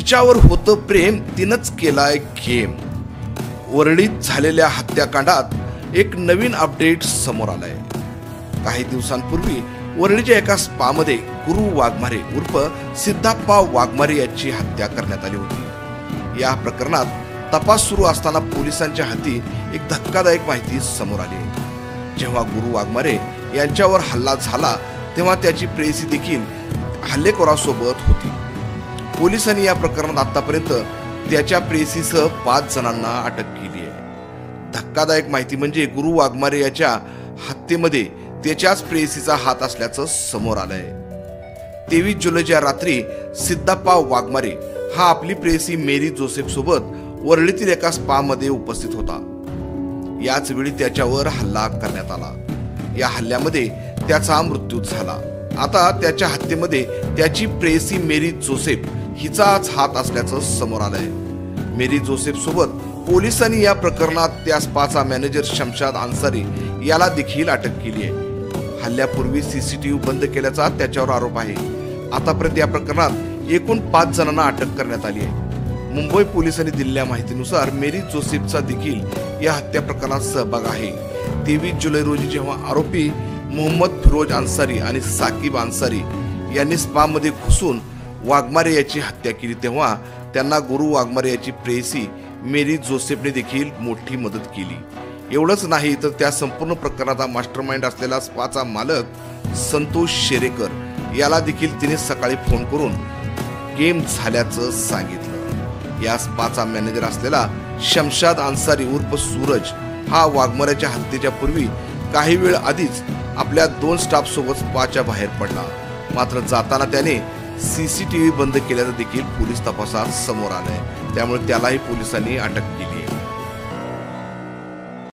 जिच्यावर होतं प्रेम तिनंच केलाय गेम। वरळीत झालेल्या हत्याकांडात एक नवीन अपडेट समोर आलाय। काही दिवसांपूर्वी वरळीच्या एका स्पामध्ये गुरु वाघमारे उर्फ सिद्धप्पा वाघमारे याची हत्या करण्यात आली होती। या प्रकरणात तपास सुरू असताना पोलिसांच्या हाती एक धक्कादायक माहिती समोर आली। जेव्हा गुरु वाघमारे यांच्यावर हल्ला झाला तेव्हा त्याची प्रेयसी देखील हल्लेखोरासोबत होती। पोलिसांनी या प्रकरणात आतापर्यंत त्याच्या प्रेयसीसह 5 जणांना अटक केली आहे। धक्कादायक माहिती म्हणजे गुरु वाघमारे याच्या हत्येमध्ये त्याच्याच प्रेयसीचा हात असल्याचं समोर आलंय। 23 जुलैच्या रात्री सिद्धप्पा वाघमारे हा आपली प्रेयसी मेरी जोसेफ सोबत वरळीतील एका स्पा मध्ये उपस्थित होता। याच वेळी त्याच्यावर हल्ला करण्यात आला। या हल्ल्यामध्ये त्याचा मृत्यू झाला। आता त्याच्या हत्येमध्ये त्याची प्रेयसी मेरी जोसेफ हिचाच हात असल्याचं समोर आलंय। मेरी जोसेफ सोबत पोलिसांनी या प्रकरणात त्या स्पाचा मॅनेजर शमशाद अन्सारी याला देखील अटक केली आहे। हल्ल्यापूर्वी सीसीटीव्ही बंद केल्याचा त्याच्यावर आरोप आहे। आतापर्यंत या प्रकरणात एकूण 5 जणांना अटक करण्यात आली आहे। मुंबई पोलिसांनी दिलेल्या माहितीनुसार मेरी जोसेफचा देखील या हत्या प्रकरणात सहभाग आहे। 23 जुलै रोजी जेव्हा आरोपी मोहम्मद फिरोज अन्सारी आणि साकिब अन्सारी यांनी स्पा मध्ये घुसून वाघमारे याची हत्या केली तेव्हा त्यांना गुरु वाघमारे याची प्रेयसी मेरी जोसेफने देखील मोठी मदत केली। एवढंच नाही तर त्या संपूर्ण प्रकरणाचा मास्टरमाइंड असलेला स्पाचा मालक संतोष शेरेकर याला देखील तिने सकाळी फोन करून गेम झाल्याचं सांगितलं। या स्पाचा मॅनेजर असलेला शमशाद अन्सारी उर्फ सूरज हा वाघमारेच्या हत्येच्या पूर्वी काही वेळ आधीच आपल्या 2 स्टाफ सोबत स्पाच्या बाहेर पडला। मात्र जाताना त्याने सीसीटीव्ही बंद केल्याचं देखील पोलीस तपासात समोर आलंय। त्यामुळे त्यालाही पोलिसांनी अटक केली आहे।